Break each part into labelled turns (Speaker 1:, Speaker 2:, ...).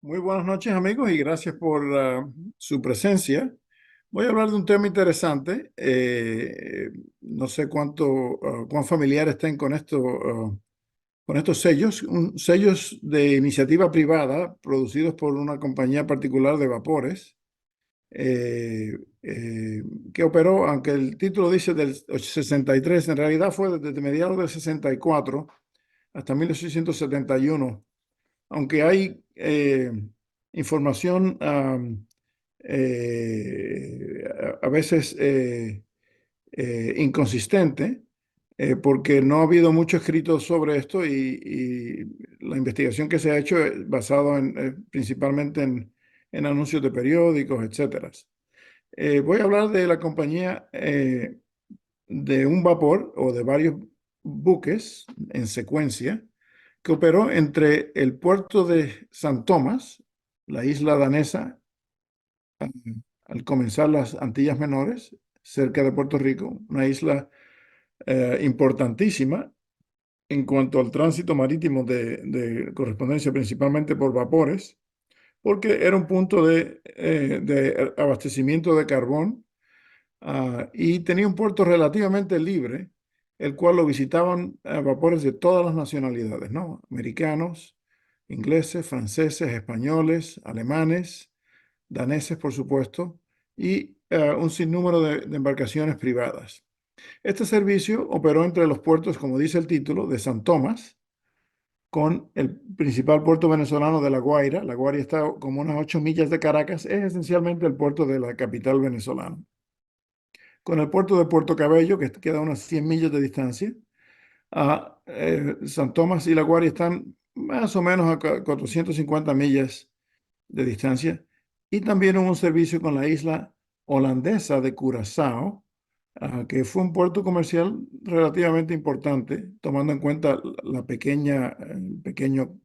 Speaker 1: Muy buenas noches, amigos, y gracias por su presencia. Voy a hablar de un tema interesante. No sé cuán familiar estén con estos sellos, sellos de iniciativa privada producidos por una compañía particular de vapores, eh, eh, que operó, aunque el título dice del 63, en realidad fue desde mediados del 64 hasta 1871, aunque hay información a veces inconsistente, porque no ha habido mucho escrito sobre esto y la investigación que se ha hecho es basada principalmente en anuncios de periódicos, etcétera. Voy a hablar de la compañía de un vapor o de varios buques en secuencia que operó entre el puerto de San Tomás, la isla danesa, al comenzar las Antillas Menores, cerca de Puerto Rico, una isla importantísima en cuanto al tránsito marítimo de correspondencia, principalmente por vapores, porque era un punto de abastecimiento de carbón, y tenía un puerto relativamente libre, el cual lo visitaban vapores de todas las nacionalidades, ¿no? Americanos, ingleses, franceses, españoles, alemanes, daneses, por supuesto, y un sinnúmero de embarcaciones privadas. Este servicio operó entre los puertos, como dice el título, de San Tomás, con el principal puerto venezolano de La Guaira. La Guaira está como unas 8 millas de Caracas, es esencialmente el puerto de la capital venezolana, con el puerto de Puerto Cabello, que queda a unas 100 millas de distancia. San Tomás y La Guardia están más o menos a 450 millas de distancia. Y también hubo un servicio con la isla holandesa de Curazao, que fue un puerto comercial relativamente importante, tomando en cuenta el pequeño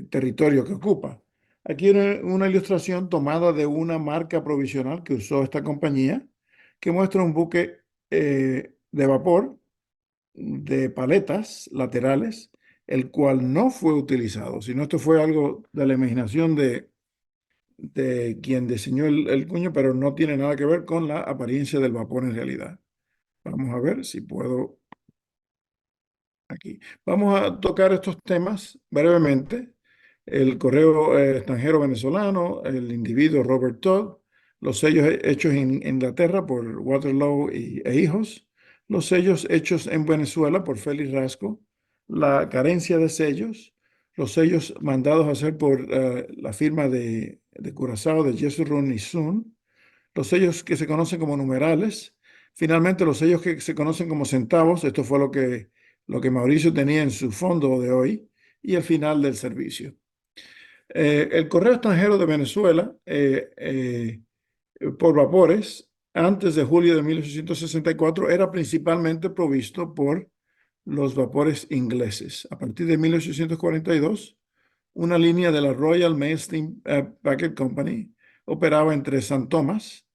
Speaker 1: territorio que ocupa. Aquí una ilustración tomada de una marca provisional que usó esta compañía, que muestra un buque de vapor de paletas laterales, el cual no fue utilizado, sino esto fue algo de la imaginación de quien diseñó el cuño, pero no tiene nada que ver con la apariencia del vapor en realidad. Vamos a ver si puedo aquí. Vamos a tocar estos temas brevemente. El correo extranjero venezolano, el individuo Robert Todd, los sellos hechos en Inglaterra por Waterloo e hijos, los sellos hechos en Venezuela por Félix Rasco, la carencia de sellos, los sellos mandados a hacer por la firma de Curazao de Jesurun y Sun, los sellos que se conocen como numerales, finalmente los sellos que se conocen como centavos, esto fue lo que Mauricio tenía en su fondo de hoy, y el final del servicio. El correo extranjero de Venezuela, por vapores, antes de julio de 1864, era principalmente provisto por los vapores ingleses. A partir de 1842, una línea de la Royal Mail Steam Packet Company operaba entre San Tomás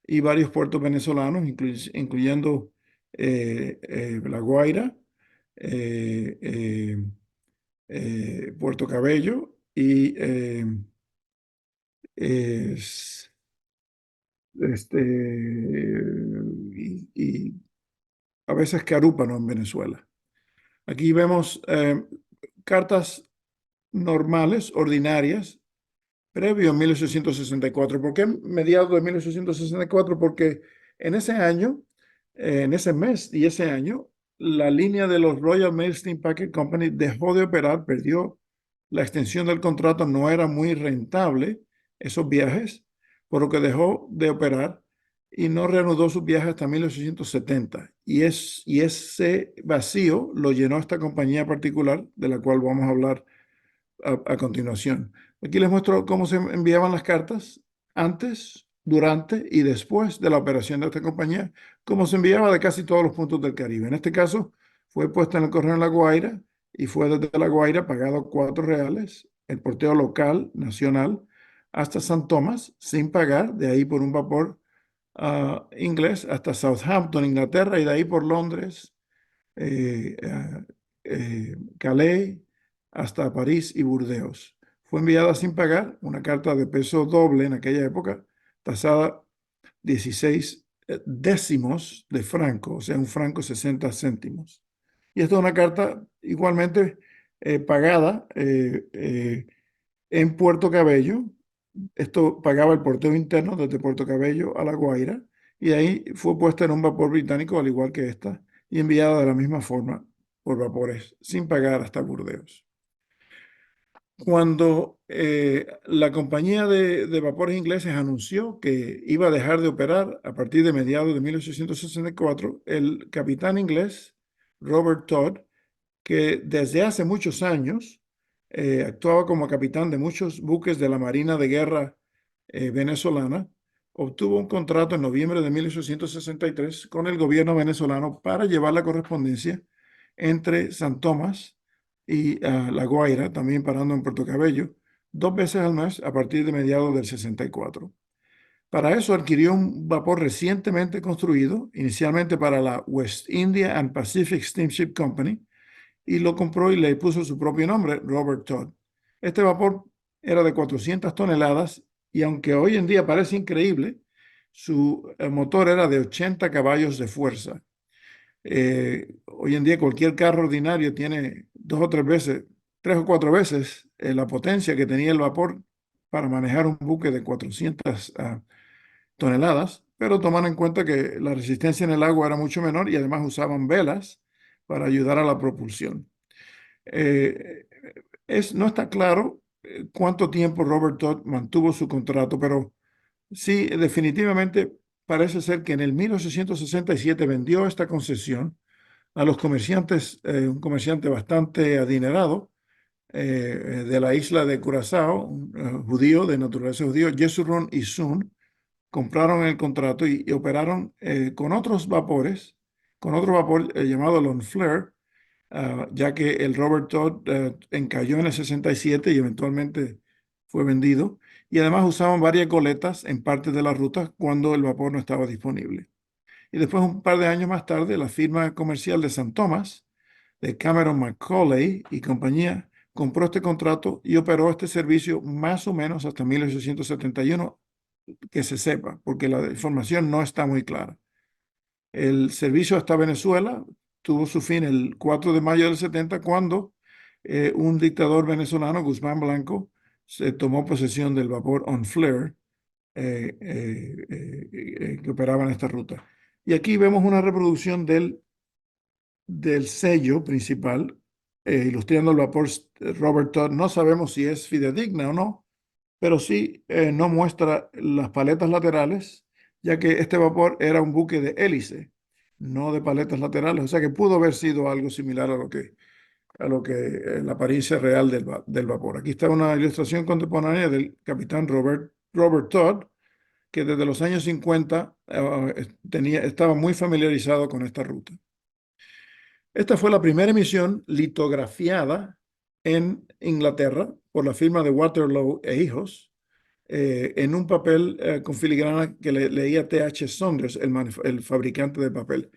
Speaker 1: y varios puertos venezolanos, incluyendo La Guaira, eh, eh, Puerto Cabello es- este, y a veces Carúpano en Venezuela. Aquí vemos cartas normales, ordinarias, previo a 1864. ¿Por qué mediados de 1864? Porque en ese año, en ese mes y ese año, la línea de los Royal Mail Steam Packet Company dejó de operar, perdió la extensión del contrato, no era muy rentable esos viajes, por lo que dejó de operar y no reanudó sus viajes hasta 1870. Y ese vacío lo llenó esta compañía particular, de la cual vamos a hablar a continuación. Aquí les muestro cómo se enviaban las cartas antes, durante y después de la operación de esta compañía, cómo se enviaba de casi todos los puntos del Caribe. En este caso, fue puesta en el correo en La Guaira y fue desde La Guaira pagado R$4, el porteo local, nacional, hasta San Tomás, sin pagar, de ahí por un vapor inglés hasta Southampton, Inglaterra, y de ahí por Londres, Calais, hasta París y Burdeos. fue enviada sin pagar, una carta de peso doble en aquella época, tasada 16 décimos de franco, o sea, un franco 60 céntimos. Y esta es una carta igualmente pagada en Puerto Cabello. Esto pagaba el porteo interno desde Puerto Cabello a La Guaira y ahí fue puesta en un vapor británico al igual que esta y enviada de la misma forma por vapores sin pagar hasta Burdeos. Cuando la compañía de vapores ingleses anunció que iba a dejar de operar a partir de mediados de 1864, el capitán inglés Robert Todd, que desde hace muchos años actuaba como capitán de muchos buques de la Marina de Guerra venezolana, obtuvo un contrato en noviembre de 1863 con el gobierno venezolano para llevar la correspondencia entre San Tomás y La Guaira, también parando en Puerto Cabello, 2 veces al mes a partir de mediados del 64. Para eso adquirió un vapor recientemente construido, inicialmente para la West India and Pacific Steamship Company, y lo compró y le puso su propio nombre, Robert Todd. Este vapor era de 400 toneladas y aunque hoy en día parece increíble, su motor era de 80 caballos de fuerza. Hoy en día cualquier carro ordinario tiene 2 o 3 veces, 3 o 4 veces la potencia que tenía el vapor para manejar un buque de 400 toneladas, pero toman en cuenta que la resistencia en el agua era mucho menor y además usaban velas para ayudar a la propulsión. Eh, no está claro cuánto tiempo Robert Todd mantuvo su contrato, pero sí, definitivamente parece ser que en el 1867 vendió esta concesión a los comerciantes, un comerciante bastante adinerado de la isla de Curazao, un judío de naturaleza judío, Jesurun Isun, compraron el contrato y operaron con otro vapor llamado Lonfleur, ya que el Robert Todd encalló en el 67 y eventualmente fue vendido. Y además usaban varias goletas en partes de la ruta cuando el vapor no estaba disponible. Y después, un par de años más tarde, la firma comercial de San Tomás, de Cameron McCauley y compañía, compró este contrato y operó este servicio más o menos hasta 1871, que se sepa, porque la información no está muy clara. El servicio hasta Venezuela tuvo su fin el 4 de mayo del 70 cuando un dictador venezolano, Guzmán Blanco, se tomó posesión del vapor On Flare que operaba en esta ruta. Y aquí vemos una reproducción del sello principal, ilustrando el vapor Robert Todd. No sabemos si es fidedigna o no, pero sí no muestra las paletas laterales, ya que este vapor era un buque de hélice, no de paletas laterales, o sea que pudo haber sido algo similar a lo que la apariencia real del vapor. Aquí está una ilustración contemporánea del capitán Robert Todd, que desde los años 50 estaba muy familiarizado con esta ruta. Esta fue la primera emisión litografiada en Inglaterra por la firma de Waterloo e Hijos, en un papel con filigrana que leía T.H. Saunders, el fabricante de papel.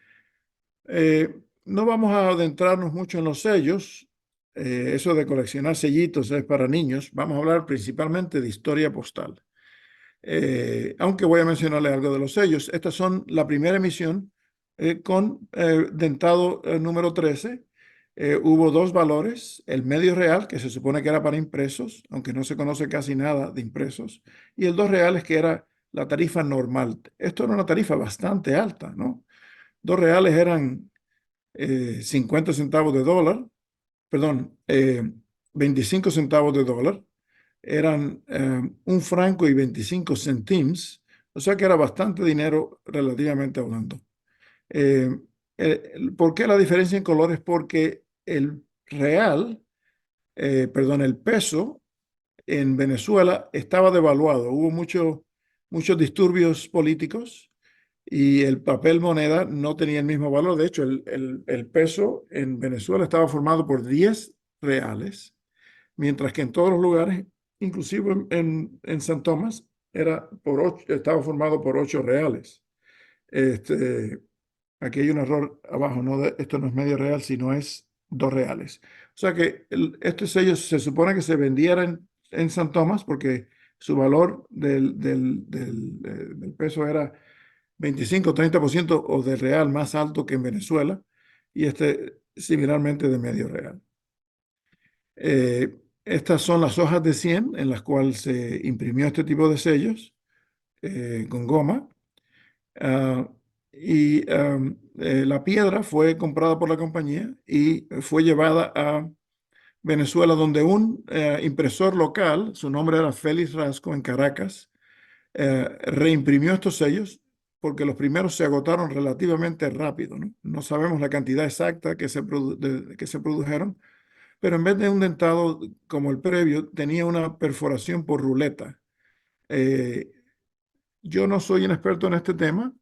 Speaker 1: No vamos a adentrarnos mucho en los sellos. Eso de coleccionar sellitos es para niños. Vamos a hablar principalmente de historia postal. Aunque voy a mencionarle algo de los sellos. Estas son la primera emisión con dentado número 13. Hubo dos valores, el medio real, que se supone que era para impresos, aunque no se conoce casi nada de impresos, y el 2 reales, que era la tarifa normal. Esto era una tarifa bastante alta, ¿no? 2 reales eran 50 centavos de dólar, perdón, 25 centavos de dólar, eran un franco y 25 centimes, o sea que era bastante dinero relativamente hablando. Eh, ¿Por qué la diferencia en colores? Porque el real, perdón, el peso en Venezuela estaba devaluado. Hubo muchos disturbios políticos y el papel moneda no tenía el mismo valor. De hecho, el peso en Venezuela estaba formado por 10 reales, mientras que en todos los lugares, inclusive en San Tomás, estaba formado por 8 reales. Este, Aquí hay un error abajo, no esto no es medio real, sino es 2 reales. O sea que estos sellos se supone que se vendieran en San Tomás porque su valor del peso era 25-30% o del real más alto que en Venezuela y similarmente de medio real. Estas son las hojas de 100 en las cuales se imprimió este tipo de sellos con goma. Ah, la piedra fue comprada por la compañía y fue llevada a Venezuela, donde un impresor local, su nombre era Félix Rasco, en Caracas, reimprimió estos sellos porque los primeros se agotaron relativamente rápido, ¿no? No sabemos la cantidad exacta que se produjeron, pero en vez de un dentado como el previo, tenía una perforación por ruleta. Eh, yo no soy un experto en este tema,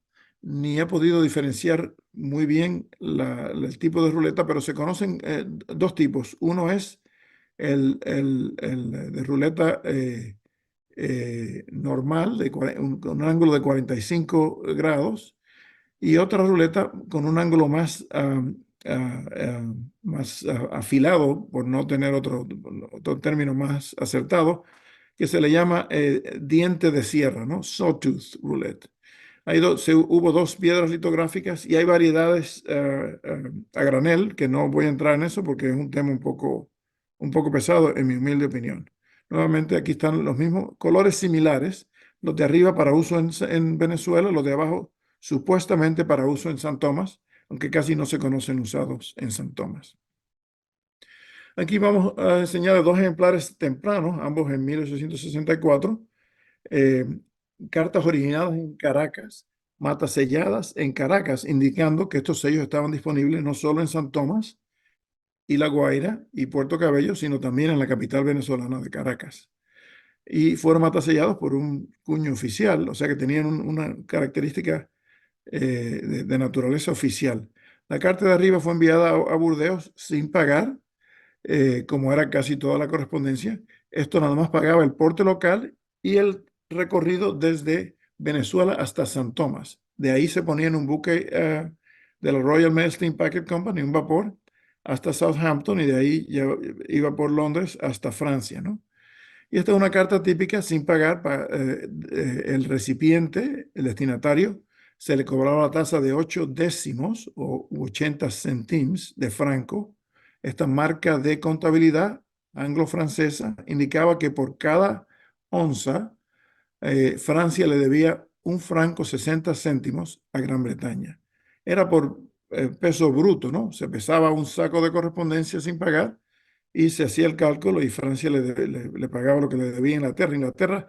Speaker 1: ni he podido diferenciar muy bien el tipo de ruleta, pero se conocen dos tipos. Uno es el de ruleta normal, con un ángulo de 45 grados, y otra ruleta con un ángulo más afilado, por no tener otro término más acertado, que se le llama diente de sierra, ¿no? Sawtooth roulette. Hubo dos piedras litográficas y hay variedades a granel, que no voy a entrar en eso porque es un tema un poco pesado, en mi humilde opinión. Nuevamente, aquí están los mismos colores similares, los de arriba para uso en Venezuela, los de abajo supuestamente para uso en San Tomás, aunque casi no se conocen usados en San Tomás. Aquí vamos a enseñar dos ejemplares tempranos, ambos en 1864, eh, cartas originadas en Caracas, matas selladas en Caracas, indicando que estos sellos estaban disponibles no solo en San Tomás y La Guaira y Puerto Cabello, sino también en la capital venezolana de Caracas. Y fueron matas sellados por un cuño oficial, o sea que tenían una característica de naturaleza oficial. La carta de arriba fue enviada a Burdeos sin pagar, como era casi toda la correspondencia. Esto nada más pagaba el porte local y el recorrido desde Venezuela hasta San Tomás. De ahí se ponía en un buque de la Royal Mail Steam Packet Company, un vapor, hasta Southampton y de ahí ya iba por Londres hasta Francia, ¿no? Y esta es una carta típica sin pagar para el recipiente, el destinatario, se le cobraba la tasa de 8 décimos o 80 centimes de franco. Esta marca de contabilidad anglo-francesa indicaba que por cada onza Francia le debía un franco 60 céntimos a Gran Bretaña. Era por peso bruto, ¿no? Se pesaba un saco de correspondencia sin pagar y se hacía el cálculo y Francia le pagaba lo que le debía a Inglaterra. Inglaterra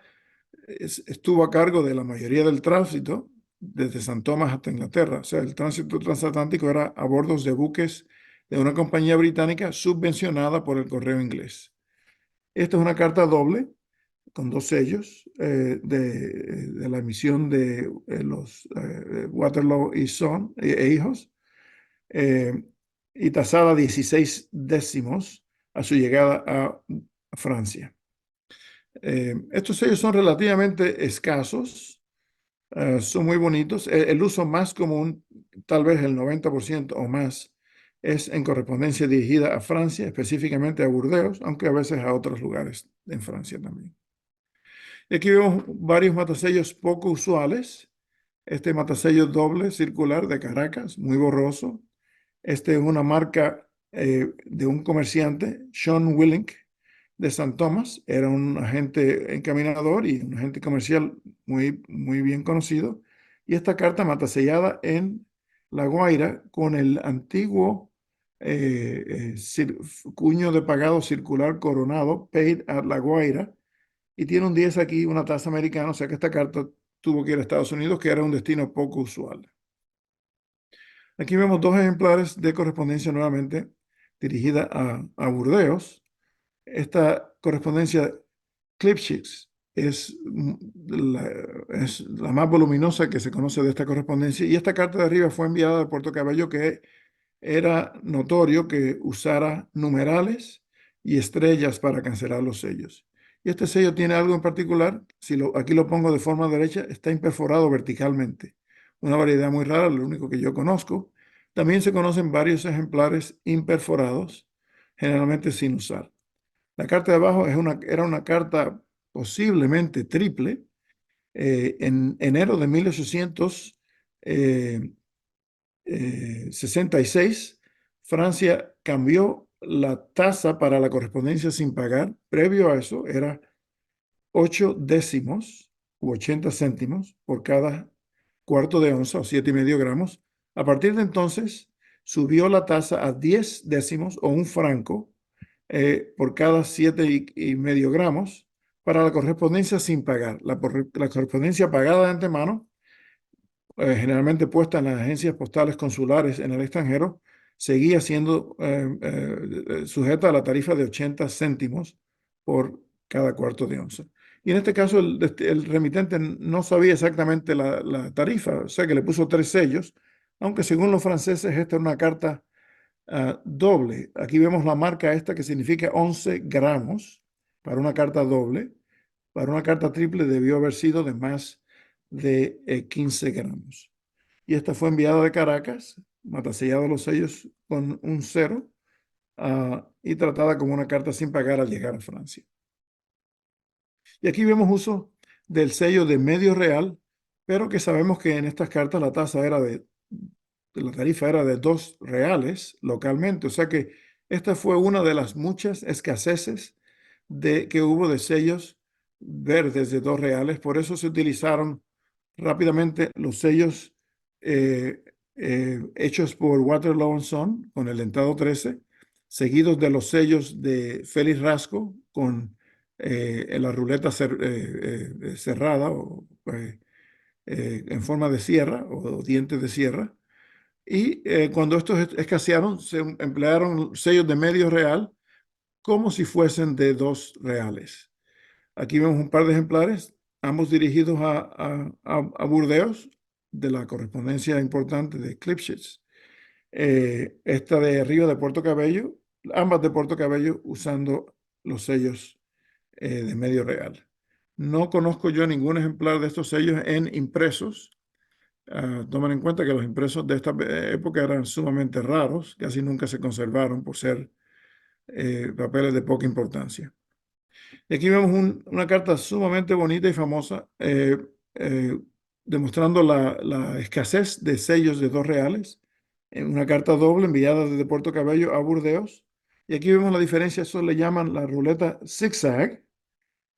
Speaker 1: estuvo a cargo de la mayoría del tránsito desde San Tomás hasta Inglaterra. O sea, el tránsito transatlántico era a bordos de buques de una compañía británica subvencionada por el correo inglés. Esta es una carta doble con dos sellos de la emisión de los Waterloo y Son e hijos, eh, y tasada 16 décimos a su llegada a Francia. Estos sellos son relativamente escasos, son muy bonitos. El uso más común, tal vez el 90% o más, es en correspondencia dirigida a Francia, específicamente a Burdeos, aunque a veces a otros lugares en Francia también. Y aquí vemos varios matasellos poco usuales. Este matasello doble circular de Caracas, muy borroso. Este es una marca de un comerciante, Sean Willink, de San Tomás. Era un agente encaminador y un agente comercial muy bien conocido. Y esta carta matasellada en La Guaira con el antiguo cuño de pagado circular coronado, Paid at La Guaira, y tiene un 10 aquí, una tasa americana, o sea que esta carta tuvo que ir a Estados Unidos, que era un destino poco usual. Aquí vemos dos ejemplares de correspondencia nuevamente dirigida a Burdeos. Esta correspondencia Clipships es la más voluminosa que se conoce de esta correspondencia y esta carta de arriba fue enviada de Puerto Cabello, que era notorio que usara numerales y estrellas para cancelar los sellos. Y este sello tiene algo en particular, aquí lo pongo de forma derecha, está imperforado verticalmente. Una variedad muy rara, lo único que yo conozco. También se conocen varios ejemplares imperforados, generalmente sin usar. La carta de abajo era una carta posiblemente triple. En enero de 1866, Francia cambió la tasa para la correspondencia sin pagar. Previo a eso era 8 décimos u 80 céntimos por cada cuarto de onza o 7,5 gramos. A partir de entonces, subió la tasa a 10 décimos o un franco por cada 7,5 gramos para la correspondencia sin pagar. La correspondencia pagada de antemano, generalmente puesta en las agencias postales consulares en el extranjero, seguía siendo sujeta a la tarifa de 80 céntimos por cada cuarto de onza. Y en este caso el remitente no sabía exactamente la tarifa, o sea que le puso 3 sellos, aunque según los franceses esta es una carta doble. Aquí vemos la marca esta que significa 11 gramos para una carta doble. Para una carta triple debió haber sido de más de 15 gramos. Y esta fue enviada de Caracas, matasellada los sellos con un cero y tratada como una carta sin pagar al llegar a Francia. Y aquí vemos uso del sello de medio real, pero que sabemos que en estas cartas la tasa era la tarifa era de 2 reales localmente. O sea que esta fue una de las muchas escaseces que hubo de sellos verdes de 2 reales. Por eso se utilizaron rápidamente los sellos hechos por Waterloo Son con el dentado 13, seguidos de los sellos de Félix Rasco con la ruleta cerrada o en forma de sierra o dientes de sierra. Y cuando estos escasearon, se emplearon sellos de medio real como si fuesen de 2 reales. Aquí vemos un par de ejemplares, ambos dirigidos a Burdeos, de la correspondencia importante de Clipships. Esta de arriba de Puerto Cabello, ambas de Puerto Cabello usando los sellos de medio real. No conozco yo ningún ejemplar de estos sellos en impresos. Tomen en cuenta que los impresos de esta época eran sumamente raros, casi nunca se conservaron por ser papeles de poca importancia. Y aquí vemos una carta sumamente bonita y famosa, eh, demostrando la escasez de sellos de 2 reales, en una carta doble enviada desde Puerto Cabello a Burdeos. Y aquí vemos la diferencia, eso le llaman la ruleta zigzag,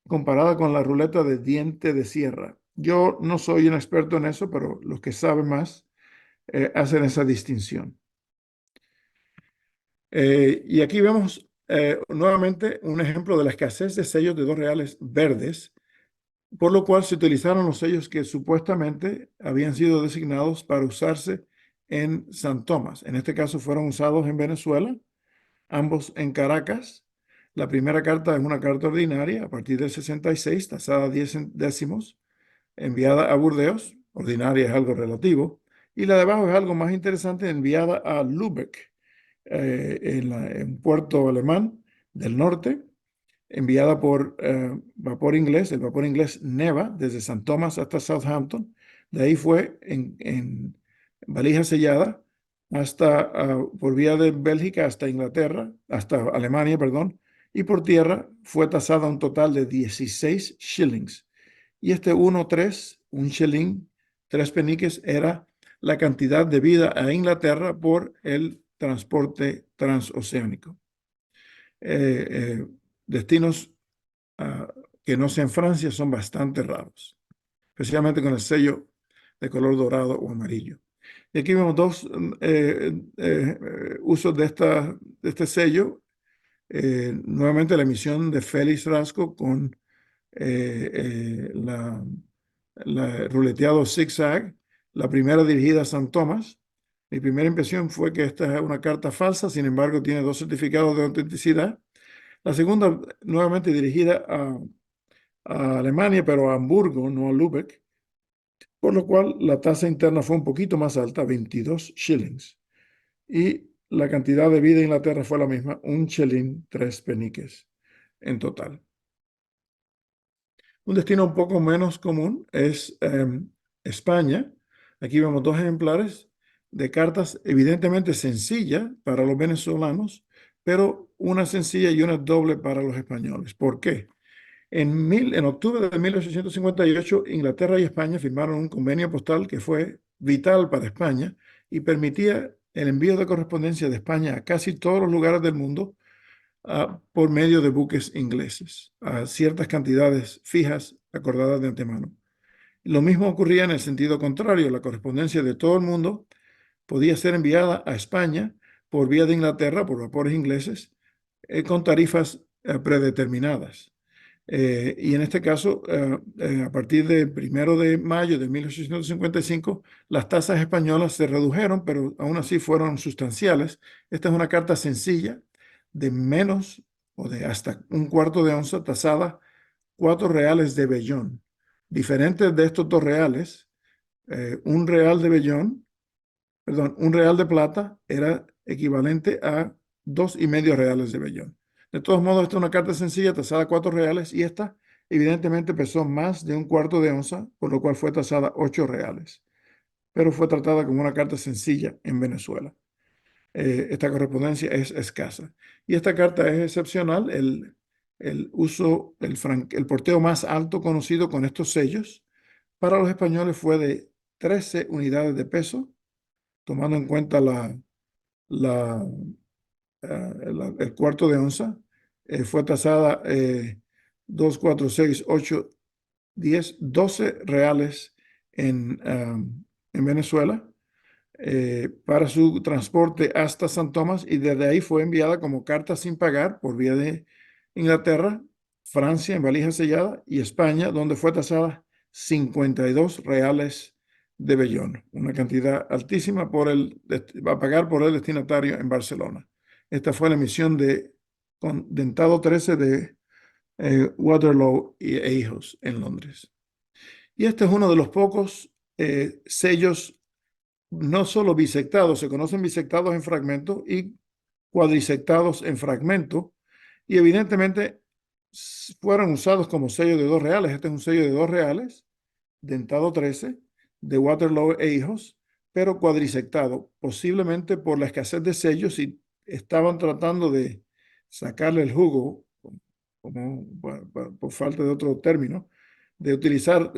Speaker 1: comparada con la ruleta de diente de sierra. Yo no soy un experto en eso, pero los que saben más hacen esa distinción. Y aquí vemos nuevamente un ejemplo de la escasez de sellos de 2 reales verdes, por lo cual se utilizaron los sellos que supuestamente habían sido designados para usarse en San Tomás. En este caso fueron usados en Venezuela, ambos en Caracas. La primera carta es una carta ordinaria a partir del 66, tasada 10 décimos, enviada a Burdeos. Ordinaria es algo relativo. Y la de abajo es algo más interesante, enviada a Lübeck, en un puerto alemán del norte, enviada por vapor inglés, el vapor inglés Neva, desde San Tomás hasta Southampton. De ahí fue en valija sellada por vía de Bélgica hasta Inglaterra, hasta Alemania, perdón, y por tierra fue tasada un total de 16 shillings. Y este 1,3, un shilling, 3 peniques, era la cantidad debida a Inglaterra por el transporte transoceánico. Destinos que no sean Francia son bastante raros, especialmente con el sello de color dorado o amarillo. Y aquí vemos dos usos de este sello. Nuevamente la emisión de Félix Rasco con la ruleteado zigzag, la primera dirigida a San Tomás. Mi primera impresión fue que esta es una carta falsa, sin embargo tiene 2 certificados de autenticidad. La segunda, nuevamente dirigida a Alemania, pero a Hamburgo, no a Lübeck, por lo cual la tasa interna fue un poquito más alta, 22 shillings. Y la cantidad de vida en Inglaterra fue la misma, un shilling, 3 peniques en total. Un destino un poco menos común es España. Aquí vemos 2 ejemplares de cartas evidentemente sencillas para los venezolanos, pero una sencilla y una doble para los españoles. ¿Por qué? En octubre de 1858, Inglaterra y España firmaron un convenio postal que fue vital para España y permitía el envío de correspondencia de España a casi todos los lugares del mundo por medio de buques ingleses, a ciertas cantidades fijas acordadas de antemano. Lo mismo ocurría en el sentido contrario. La correspondencia de todo el mundo podía ser enviada a España por vía de Inglaterra, por vapores ingleses, con tarifas predeterminadas. Y en este caso, a partir del 1 de mayo de 1855, las tasas españolas se redujeron, pero aún así fueron sustanciales. Esta es una carta sencilla de menos o de hasta un cuarto de onza, tasada 4 reales de vellón. Diferentes de estos 2 reales, un real de vellón, perdón, un real de plata era equivalente a 2,5 reales de vellón. De todos modos, esta es una carta sencilla tasada 4 reales y esta evidentemente pesó más de un cuarto de onza, por lo cual fue tasada 8 reales, pero fue tratada como una carta sencilla en Venezuela. Esta correspondencia es escasa. Y esta carta es excepcional. El porteo más alto conocido con estos sellos para los españoles fue de 13 unidades de peso, tomando en cuenta la, el cuarto de onza. Fue tasada 2, 4, 6, 8, 10, 12 reales en Venezuela para su transporte hasta San Tomás, y desde ahí fue enviada como carta sin pagar por vía de Inglaterra, Francia en valija sellada y España, donde fue tasada 52 reales de vellón, una cantidad altísima a pagar por el destinatario en Barcelona. Esta fue la emisión de Condentado 13 de Waterloo e Hijos en Londres. Y este es uno de los pocos sellos no solo bisectados, se conocen bisectados en fragmento y cuadrisectados en fragmento, y evidentemente fueron usados como sello de 2 reales. Este es un sello de 2 reales, dentado 13, de Waterloo e Hijos, pero cuadrisectado, posiblemente por la escasez de sellos y estaban tratando de sacarle el jugo, como, por falta de otro término, de utilizar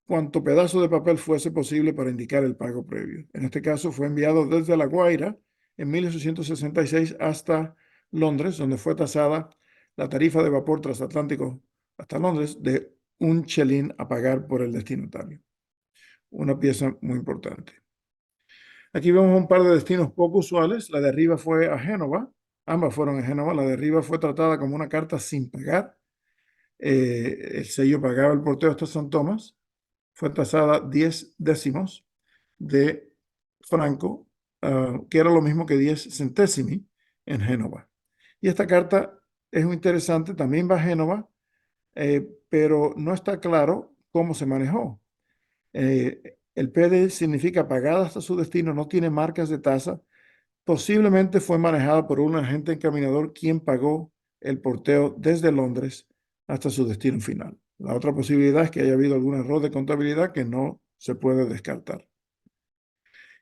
Speaker 1: cuanto pedazo de papel fuese posible para indicar el pago previo. En este caso fue enviado desde La Guaira en 1866 hasta Londres, donde fue tasada la tarifa de vapor transatlántico hasta Londres de un chelín a pagar por el destinatario. Una pieza muy importante. Aquí vemos un par de destinos poco usuales. La de arriba fue a Génova. Ambas fueron a Génova. La de arriba fue tratada como una carta sin pagar. El sello pagaba el porteo hasta San Tomás. Fue tasada 10 décimos de franco, que era lo mismo que 10 centésimi en Génova. Y esta carta es muy interesante, también va a Génova, pero no está claro cómo se manejó. El PD significa pagada hasta su destino, no tiene marcas de tasa. Posiblemente fue manejada por un agente encaminador quien pagó el porteo desde Londres hasta su destino final. La otra posibilidad es que haya habido algún error de contabilidad que no se puede descartar.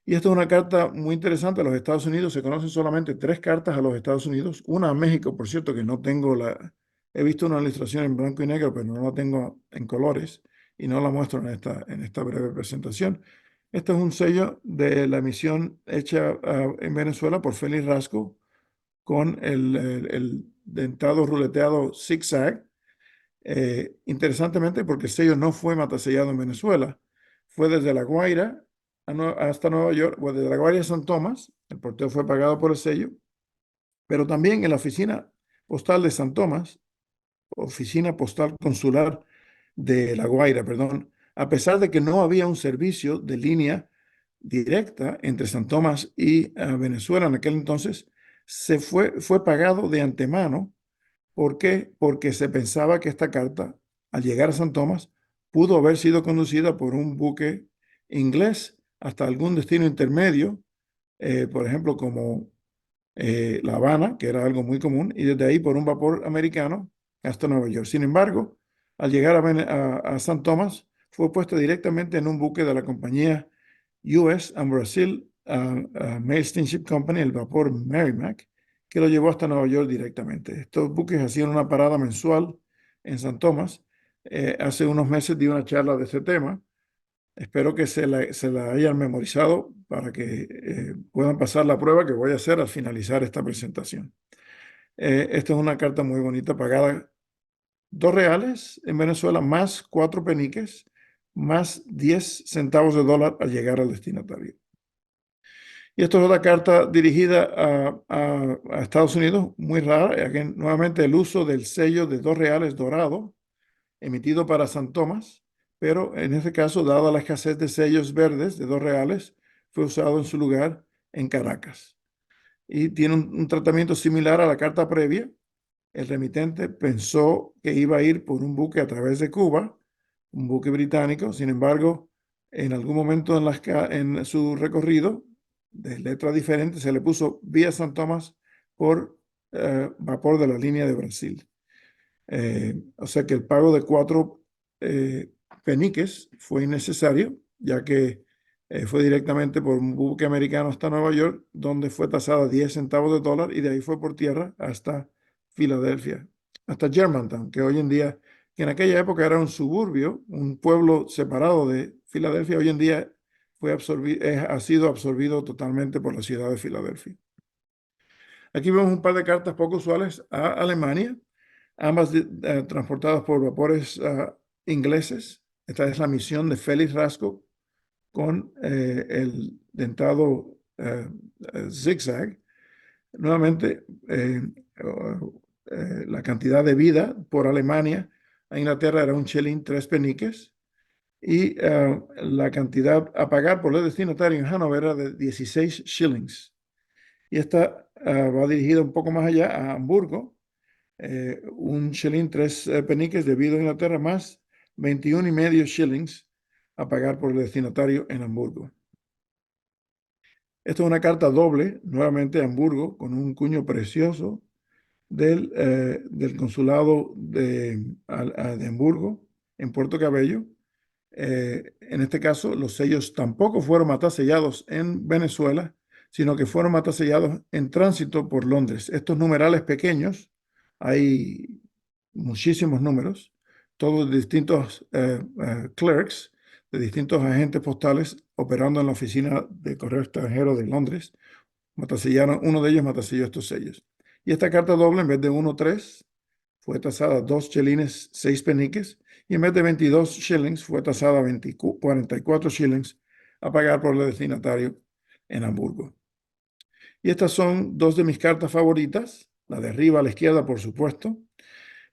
Speaker 1: Y esta es una carta muy interesante a los Estados Unidos. Se conocen solamente 3 cartas a los Estados Unidos. Una a México, por cierto, que no tengo la... He visto una ilustración en blanco y negro, pero no la tengo en colores y no la muestro en esta breve presentación. Este es un sello de la emisión hecha en Venezuela por Félix Rasco con el dentado ruleteado zigzag. Interesantemente, porque el sello no fue matasellado en Venezuela, fue desde La Guaira hasta Nueva York, o desde La Guaira a San Tomás. El porteo fue pagado por el sello, pero también en la oficina postal de San Tomás, oficina postal consular de La Guaira, perdón, a pesar de que no había un servicio de línea directa entre San Tomás y Venezuela en aquel entonces, fue pagado de antemano. ¿Por qué? Porque se pensaba que esta carta, al llegar a San Tomás, pudo haber sido conducida por un buque inglés hasta algún destino intermedio, por ejemplo, como La Habana, que era algo muy común, y desde ahí por un vapor americano hasta Nueva York. Sin embargo, al llegar a San Tomás, fue puesta directamente en un buque de la compañía US and Brazil Mail Steamship Company, el vapor Merrimack, que lo llevó hasta Nueva York directamente. Estos buques hacían una parada mensual en San Tomás. Hace unos meses di una charla de ese tema. Espero que se la hayan memorizado para que puedan pasar la prueba que voy a hacer al finalizar esta presentación. Esta es una carta muy bonita, pagada $2 en Venezuela, más 4 peniques, más 10 centavos de dólar al llegar al destinatario. Y esto es otra carta dirigida a Estados Unidos, muy rara. Aquí, nuevamente el uso del sello de $2 dorado, emitido para San Tomás, pero en este caso, dada la escasez de sellos verdes de $2, fue usado en su lugar en Caracas. Y tiene un tratamiento similar a la carta previa. El remitente pensó que iba a ir por un buque a través de Cuba, un buque británico. Sin embargo, en algún momento en su recorrido, de letra diferente, se le puso vía San Tomás por vapor de la línea de Brasil. O sea que el pago de 4 peniques fue innecesario, ya que fue directamente por un buque americano hasta Nueva York, donde fue tasada 10 centavos de dólar, y de ahí fue por tierra hasta Filadelfia, hasta Germantown, que hoy en día, que en aquella época era un suburbio, un pueblo separado de Filadelfia. Hoy en día ha sido absorbido totalmente por la ciudad de Filadelfia. Aquí vemos un par de cartas poco usuales a Alemania, ambas transportadas por vapores ingleses. Esta es la misión de Félix Rasco con el dentado zigzag. Nuevamente, la cantidad de vida por Alemania a Inglaterra era un chelín, 3 peniques, y la cantidad a pagar por el destinatario en Hanover era de 16 shillings. Y esta va dirigida un poco más allá a Hamburgo, un shilling, 3 peniques debido a Inglaterra, más 21,5 shillings a pagar por el destinatario en Hamburgo. Esta es una carta doble, nuevamente a Hamburgo, con un cuño precioso del consulado de Hamburgo, en Puerto Cabello. En este caso, los sellos tampoco fueron matasellados en Venezuela, sino que fueron matasellados en tránsito por Londres. Estos numerales pequeños, hay muchísimos números, todos de distintos clerks, de distintos agentes postales operando en la oficina de correo extranjero de Londres. Uno de ellos mataselló estos sellos. Y esta carta doble, en vez de 1,3, fue tasada 2 chelines, 6 peniques, y en vez de 22 shillings fue tasada 44 shillings a pagar por el destinatario en Hamburgo. Y estas son dos de mis cartas favoritas, la de arriba a la izquierda, por supuesto,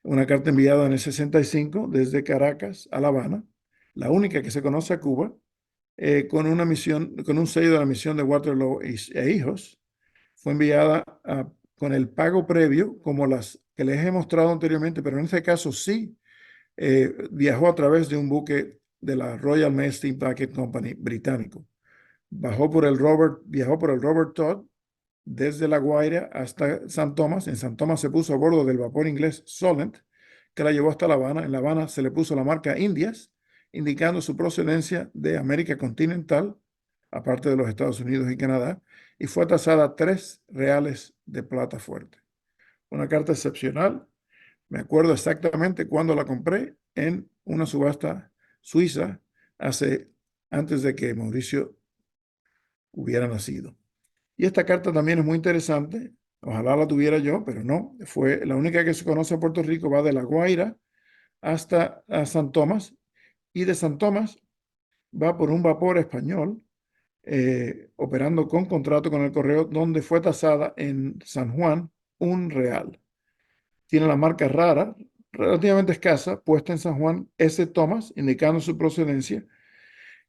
Speaker 1: una carta enviada en el 65 desde Caracas a La Habana, la única que se conoce a Cuba, con una misión, con un sello de la misión de Waterloo e hijos. Fue enviada con el pago previo, como las que les he mostrado anteriormente, pero en este caso sí viajó a través de un buque de la Royal Mail Steam Packet Company británico. Viajó por el Robert Todd desde La Guaira hasta San Tomás. En San Tomás se puso a bordo del vapor inglés Solent, que la llevó hasta La Habana. En La Habana se le puso la marca Indias, indicando su procedencia de América continental, aparte de los Estados Unidos y Canadá, y fue tasada 3 reales de plata fuerte. Una carta excepcional. Me acuerdo exactamente cuando la compré en una subasta suiza antes de que Mauricio hubiera nacido. Y esta carta también es muy interesante. Ojalá la tuviera yo, pero no. Fue la única que se conoce en Puerto Rico. Va de La Guaira hasta San Tomás. Y de San Tomás va por un vapor español operando con contrato con el correo, donde fue tasada en San Juan $1. Tiene la marca rara, relativamente escasa, puesta en San Juan, S. Thomas, indicando su procedencia.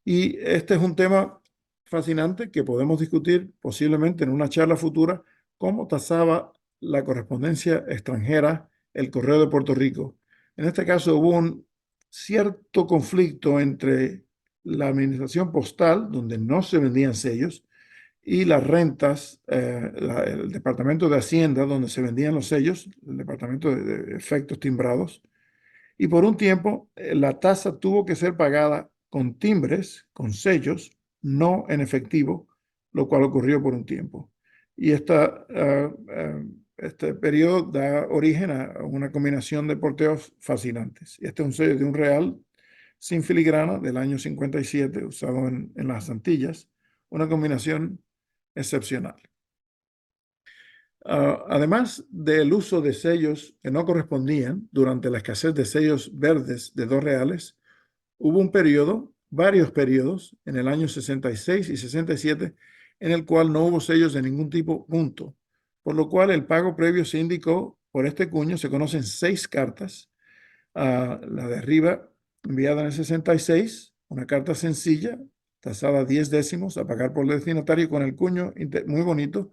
Speaker 1: Y este es un tema fascinante que podemos discutir posiblemente en una charla futura, cómo tasaba la correspondencia extranjera el Correo de Puerto Rico. En este caso hubo un cierto conflicto entre la administración postal, donde no se vendían sellos, y las rentas, el Departamento de Hacienda, donde se vendían los sellos, el Departamento de Efectos Timbrados. Y por un tiempo, la tasa tuvo que ser pagada con timbres, con sellos, no en efectivo, lo cual ocurrió por un tiempo. Y este periodo da origen a una combinación de porteos fascinantes. Este es un sello de un real sin filigrana del año 57, usado en las Antillas, una combinación excepcional. Además del uso de sellos que no correspondían durante la escasez de sellos verdes de 2 reales, hubo varios periodos, en el año 66 y 67, en el cual no hubo sellos de ningún tipo, punto. Por lo cual el pago previo se indicó por este cuño. Se conocen 6 cartas. La de arriba, enviada en el 66, una carta sencilla, tasada 10 décimos, a pagar por el destinatario con el cuño muy bonito.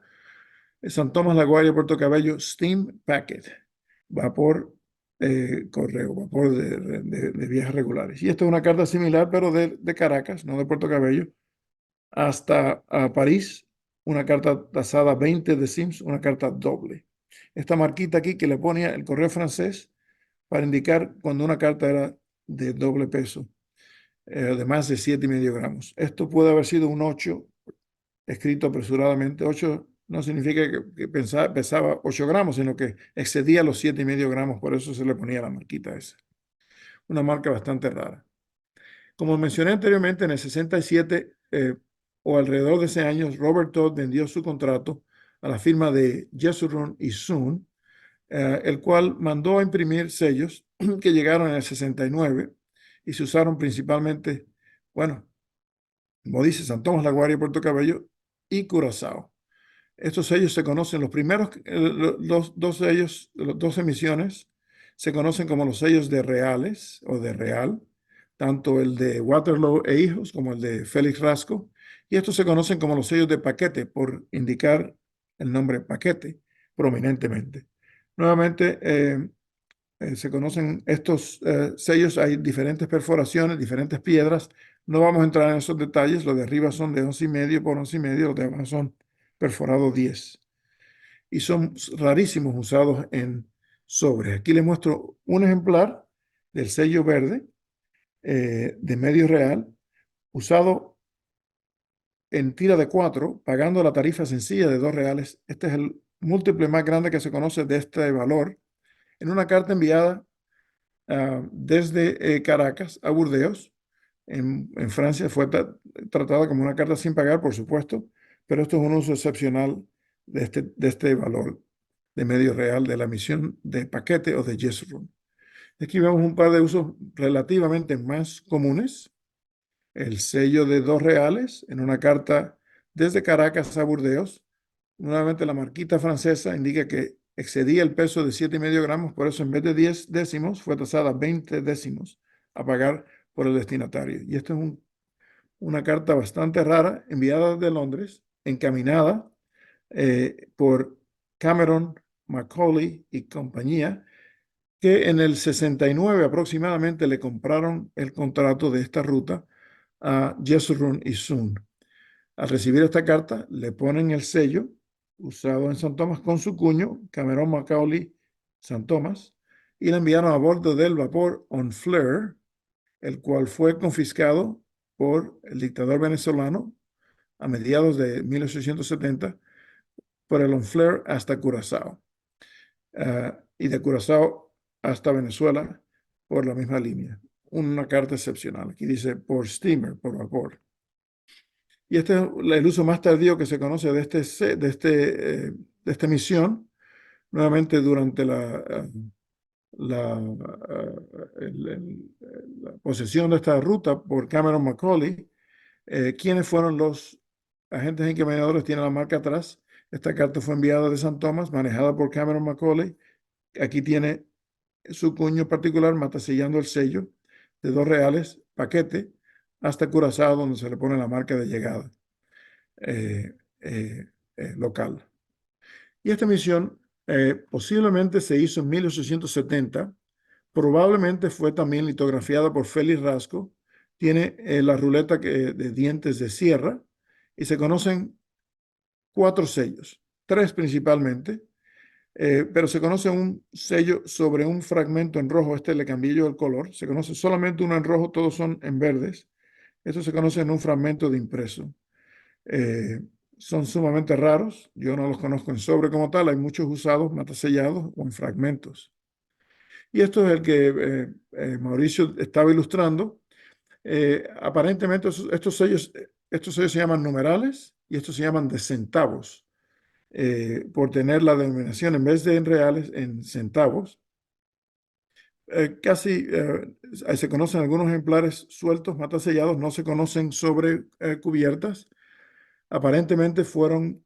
Speaker 1: San Tomás, La Guaira, Puerto Cabello, Steam Packet, vapor correo, vapor de vías regulares. Y esta es una carta similar, pero de Caracas, no de Puerto Cabello, hasta París, una carta tasada 20 décimos, una carta doble. Esta marquita aquí que le ponía el correo francés para indicar cuando una carta era de doble peso, de más de 7,5 gramos. Esto puede haber sido un 8 escrito apresuradamente. 8 no significa que pesaba 8 gramos, sino que excedía los 7,5 gramos, por eso se le ponía la marquita esa. Una marca bastante rara. Como mencioné anteriormente, en el 67 o alrededor de ese año, Robert Todd vendió su contrato a la firma de Jesurun y Soon, el cual mandó a imprimir sellos que llegaron en el 69 y se usaron principalmente, bueno, como dice, San Tomás, La Guardia, Puerto Cabello y Curazao. Estos sellos se conocen, los primeros dos sellos, las 2 emisiones, se conocen como los sellos de reales o de real, tanto el de Waterloo e Hijos como el de Félix Rasco, y estos se conocen como los sellos de paquete por indicar el nombre paquete prominentemente. Nuevamente, se conocen estos sellos, hay diferentes perforaciones, diferentes piedras. No vamos a entrar en esos detalles. Los de arriba son de 11,5 por 11,5, los de abajo son perforados 10. Y son rarísimos usados en sobres. Aquí les muestro un ejemplar del sello verde de medio real, usado en tira de 4, pagando la tarifa sencilla de 2 reales. Este es el múltiple más grande que se conoce de este valor, en una carta enviada desde Caracas a Burdeos. En Francia fue tratada como una carta sin pagar, por supuesto, pero esto es un uso excepcional de este valor de medio real de la emisión de paquete o de Jesurun. Aquí vemos un par de usos relativamente más comunes. El sello de 2 reales en una carta desde Caracas a Burdeos. Nuevamente la marquita francesa indica que excedía el peso de 7,5 gramos, por eso en vez de 10 décimos fue tasada 20 décimos a pagar por el destinatario. Y esto es una carta bastante rara, enviada de Londres, encaminada por Cameron, Macaulay y compañía, que en el 69 aproximadamente le compraron el contrato de esta ruta a Jesurun y Soon. Al recibir esta carta, le ponen el sello usado en San Tomás con su cuño, Cameron Macaulay San Tomás, y la enviaron a bordo del vapor Honfleur, el cual fue confiscado por el dictador venezolano a mediados de 1870 por el Honfleur hasta Curazao, y de Curazao hasta Venezuela por la misma línea. Una carta excepcional. Aquí dice por steamer, por vapor. Y este es el uso más tardío que se conoce de esta misión, nuevamente durante la, la posesión de esta ruta por Cameron Macaulay. ¿Quiénes fueron los agentes encaminadores? Tiene la marca atrás. Esta carta fue enviada de San Tomás, manejada por Cameron Macaulay. Aquí tiene su cuño particular, matasellando el sello de 2 reales, paquete, hasta Curazao, donde se le pone la marca de llegada local. Y esta misión posiblemente se hizo en 1870, probablemente fue también litografiada por Félix Rasco, tiene la ruleta de dientes de sierra, y se conocen 4 sellos, 3 principalmente, pero se conoce un sello sobre un fragmento en rojo. Este le cambié yo el color. Se conoce solamente uno en rojo, todos son en verdes. Esto se conoce en un fragmento de impreso. son sumamente raros. Yo no los conozco en sobre como tal. Hay muchos usados, matasellados o en fragmentos. Y esto es el que Mauricio estaba ilustrando. Aparentemente estos sellos se llaman numerales y estos se llaman de centavos, por tener la denominación en vez de en reales, en centavos. Casi se conocen algunos ejemplares sueltos, matasellados, no se conocen sobre cubiertas. Aparentemente fueron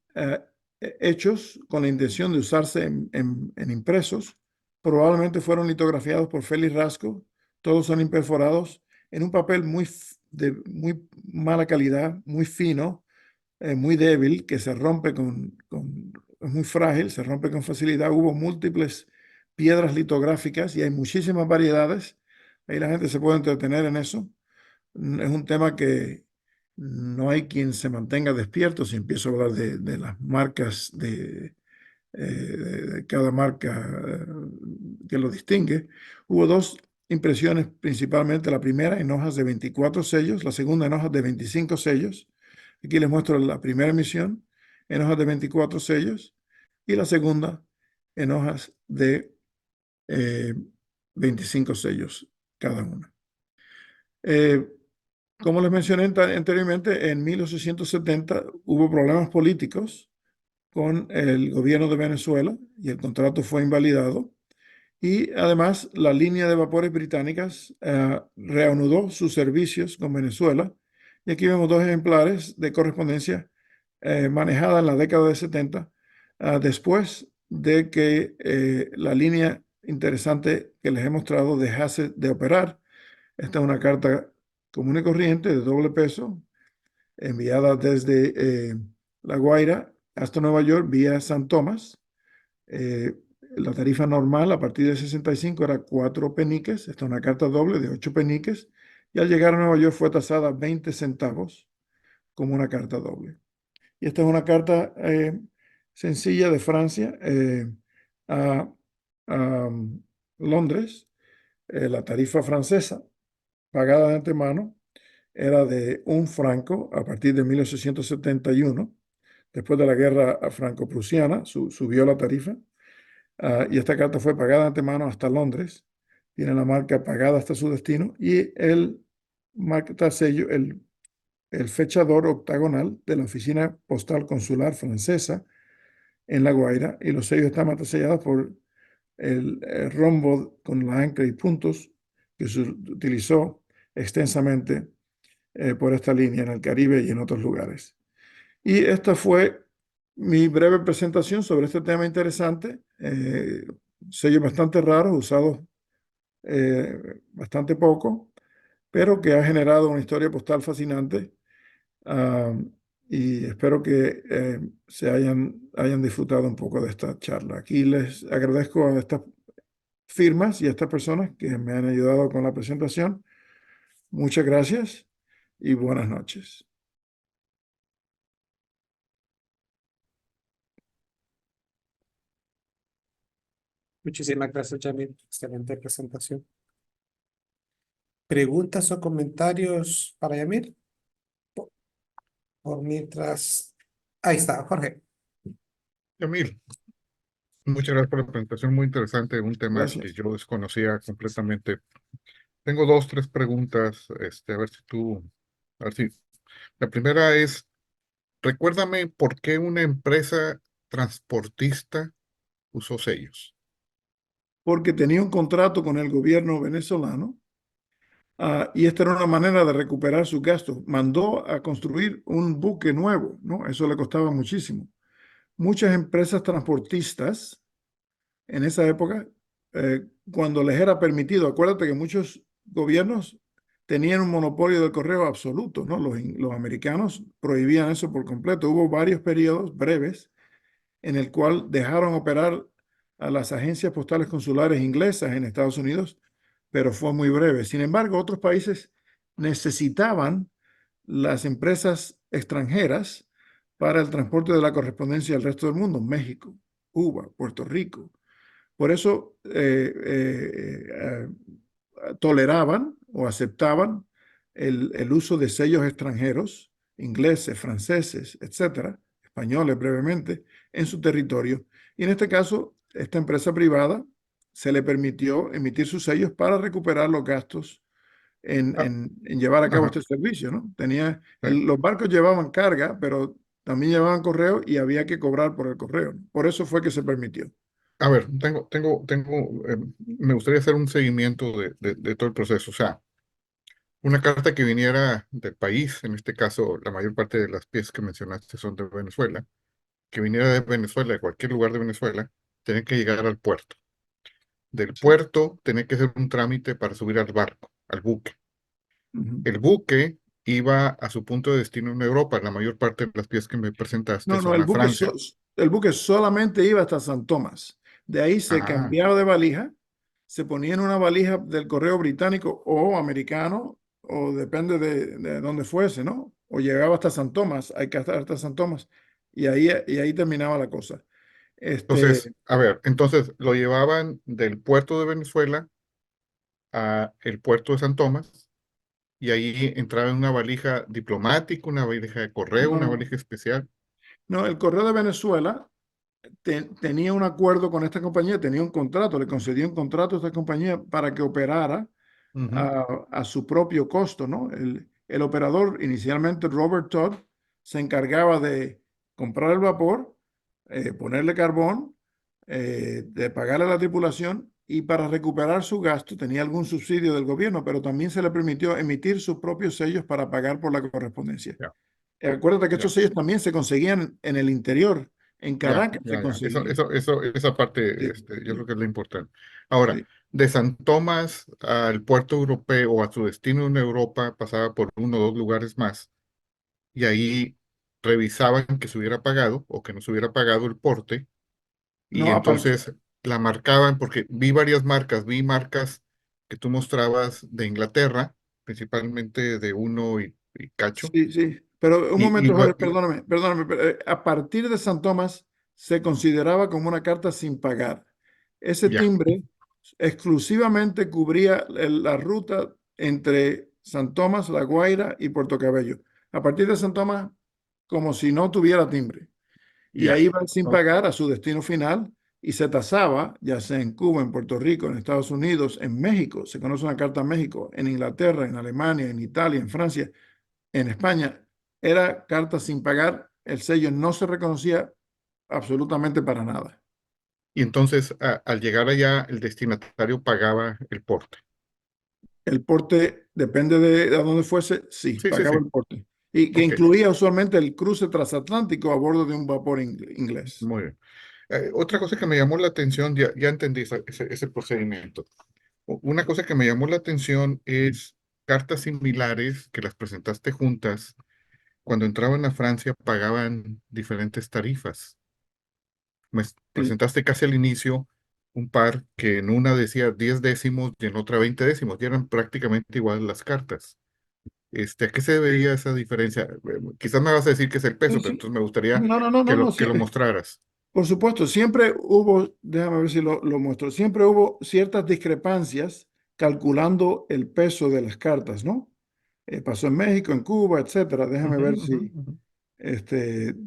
Speaker 1: hechos con la intención de usarse en impresos. Probablemente fueron litografiados por Félix Rasco. Todos son imperforados en un papel de muy mala calidad, muy fino, muy débil, que se rompe es muy frágil, se rompe con facilidad. Hubo múltiples piedras litográficas y hay muchísimas variedades. Ahí la gente se puede entretener en eso. Es un tema que no hay quien se mantenga despierto si empiezo a hablar de las marcas de cada marca que lo distingue. Hubo dos impresiones principalmente, la primera en hojas de 24 sellos, la segunda en hojas de 25 sellos. Aquí les muestro la primera emisión en hojas de 24 sellos y la segunda en hojas de 25 sellos cada una. Eh, como les mencioné anteriormente, en 1870 hubo problemas políticos con el gobierno de Venezuela y el contrato fue invalidado. Y además, la línea de vapores británicas reanudó sus servicios con Venezuela. Y aquí vemos dos ejemplares de correspondencia manejada en la década de 70, después de que la línea interesante que les he mostrado dejase de operar. Esta es una carta común y corriente de doble peso, enviada desde La Guaira hasta Nueva York vía San Tomás. Eh, la tarifa normal a partir de 65 era 4 peniques. Esta es una carta doble de 8 peniques. Y al llegar a Nueva York fue tasada 20 centavos como una carta doble. Y esta es una carta sencilla de Francia a, a Londres. La tarifa francesa pagada de antemano era de un franco a partir de 1871. Después de la guerra franco-prusiana subió la tarifa. Y esta carta fue pagada de antemano hasta Londres. Tiene la marca pagada hasta su destino y el marca sello, el fechador octagonal de la oficina postal consular francesa en La Guaira, y los sellos están matasellados por el rombo con la ancla y puntos que se utilizó extensamente por esta línea en el Caribe y en otros lugares. Y esta fue mi breve presentación sobre este tema interesante. Sellos bastante raros, usados bastante poco, pero que ha generado una historia postal fascinante. Ah, y espero que hayan disfrutado un poco de esta charla. Aquí les agradezco a estas firmas y a estas personas que me han ayudado con la presentación. Muchas gracias y buenas noches.
Speaker 2: Muchísimas gracias, Jamil. Excelente presentación. ¿Preguntas o comentarios para Yamil? Por mientras. Ahí está, Jorge.
Speaker 3: Yamil, muchas gracias por la presentación, muy interesante, un tema que
Speaker 1: Gracias.
Speaker 3: yo desconocía completamente. Tengo dos, tres preguntas, a ver si a ver si. La primera es, recuérdame por qué una empresa transportista usó sellos.
Speaker 1: Porque tenía un contrato con el gobierno venezolano. Y esta era una manera de recuperar sus gastos. Mandó a construir un buque nuevo, ¿no? Eso le costaba muchísimo. Muchas empresas transportistas en esa época, cuando les era permitido, acuérdate que muchos gobiernos tenían un monopolio del correo absoluto, ¿no? Los americanos prohibían eso por completo. Hubo varios periodos breves en el cual dejaron operar a las agencias postales consulares inglesas en Estados Unidos, pero fue muy breve. Sin embargo, otros países necesitaban las empresas extranjeras para el transporte de la correspondencia al resto del mundo, México, Cuba, Puerto Rico. Por eso toleraban o aceptaban el uso de sellos extranjeros, ingleses, franceses, etcétera, españoles brevemente en su territorio. Y en este caso, esta empresa privada se le permitió emitir sus sellos para recuperar los gastos
Speaker 3: Ah,
Speaker 1: en llevar a cabo
Speaker 3: ajá,
Speaker 1: este servicio, ¿no? Tenía,
Speaker 3: sí.
Speaker 1: los barcos llevaban carga, pero también llevaban correo y había que cobrar por el correo, ¿no? Por eso fue que se permitió.
Speaker 3: A ver, me gustaría hacer un seguimiento de todo el proceso. O sea, una carta que viniera del país, en este caso, la mayor parte de las piezas que mencionaste son de Venezuela, que viniera de Venezuela, de cualquier lugar de Venezuela, tenía que llegar al puerto. Del
Speaker 1: Sí.
Speaker 3: puerto tenía que hacer un trámite para subir al barco, al buque.
Speaker 1: Ujú.
Speaker 3: El buque iba a su punto de destino en Europa. La mayor parte de las piezas que me presentaste
Speaker 1: No, no,
Speaker 3: son a Francia.
Speaker 1: el buque solamente iba hasta San Tomás. De ahí se
Speaker 3: Ah,
Speaker 1: cambiaba de valija, se ponía en una valija del correo británico o americano, o depende de dónde fuese, ¿no? O llegaba hasta San Tomás, hay que estar hasta San Tomás, y ahí terminaba la cosa.
Speaker 3: entonces,
Speaker 1: Este,
Speaker 3: a ver, entonces lo llevaban del puerto de Venezuela a el puerto de San Tomás y ahí entraba en una valija diplomática, una valija de correo,
Speaker 1: no,
Speaker 3: una
Speaker 1: no,
Speaker 3: valija especial.
Speaker 1: no, el correo de Venezuela tenía un acuerdo con esta compañía, tenía un contrato, le concedió un contrato a esta compañía para que operara
Speaker 3: Ujú,
Speaker 1: a su propio costo, ¿no? El operador, inicialmente Robert Todd, se encargaba de comprar el vapor, ponerle carbón, de pagarle a la tripulación y para recuperar su gasto tenía algún subsidio del gobierno, pero también se le permitió emitir sus propios sellos para pagar por la correspondencia.
Speaker 3: ya,
Speaker 1: Acuérdate que estos
Speaker 3: ya,
Speaker 1: sellos también se conseguían en el interior, en
Speaker 3: ya,
Speaker 1: Caracas se
Speaker 3: ya, ya.
Speaker 1: conseguían.
Speaker 3: Esa parte,
Speaker 1: Sí,
Speaker 3: yo creo
Speaker 1: sí,
Speaker 3: que es lo importante. Ahora,
Speaker 1: sí.
Speaker 3: de San Tomás al puerto europeo o a su destino en Europa, pasaba por uno o dos lugares más y ahí revisaban que se hubiera pagado o que no se hubiera pagado el porte y
Speaker 1: No, aparte,
Speaker 3: entonces la marcaban porque vi marcas que tú mostrabas de Inglaterra, principalmente de Uno y Cacho,
Speaker 1: sí, sí, pero un
Speaker 3: y
Speaker 1: momento, Jorge,
Speaker 3: luego,
Speaker 1: perdóname, pero, a partir de San Tomás se consideraba como una carta sin pagar. Ese
Speaker 3: ya,
Speaker 1: timbre exclusivamente cubría la ruta entre San Tomás, La Guaira y Puerto Cabello. A partir de San Tomás, como si no tuviera timbre. Y
Speaker 3: ya.
Speaker 1: ahí iba sin
Speaker 3: O-
Speaker 1: pagar a su destino final y se tasaba, ya sea en Cuba, en Puerto Rico, en Estados Unidos, en México, se conoce una carta en México, en Inglaterra, en Alemania, en Italia, en Francia, en España. Era carta sin pagar, el sello no se reconocía absolutamente para nada.
Speaker 3: Y entonces al llegar allá, el destinatario pagaba el porte.
Speaker 1: El porte, depende de a dónde fuese, sí,
Speaker 3: Sí, sí,
Speaker 1: pagaba
Speaker 3: sí.
Speaker 1: el porte. Y que
Speaker 3: Ok,
Speaker 1: incluía usualmente el cruce transatlántico a bordo de un vapor inglés.
Speaker 3: muy bien. Otra cosa que me llamó la atención, ya entendí ese procedimiento. Una cosa que me llamó la atención es cartas similares que las presentaste juntas. Cuando entraban a Francia pagaban diferentes tarifas.
Speaker 1: El-
Speaker 3: Presentaste casi al inicio un par que en una decía 10 décimos y en otra 20 décimos, y eran prácticamente iguales las cartas. ¿A qué se debería esa diferencia? Quizás me vas a decir que es el
Speaker 1: sí,
Speaker 3: peso, pero
Speaker 1: sí.
Speaker 3: entonces me gustaría
Speaker 1: No, no, no, no, no,
Speaker 3: que
Speaker 1: sí.
Speaker 3: lo mostraras.
Speaker 1: Por supuesto, siempre hubo, déjame ver si lo muestro, siempre hubo ciertas discrepancias calculando el peso de las cartas, ¿no? Pasó en México, en Cuba, etcétera. Déjame
Speaker 3: Ujú,
Speaker 1: ver
Speaker 3: ujú,
Speaker 1: si
Speaker 3: ujú.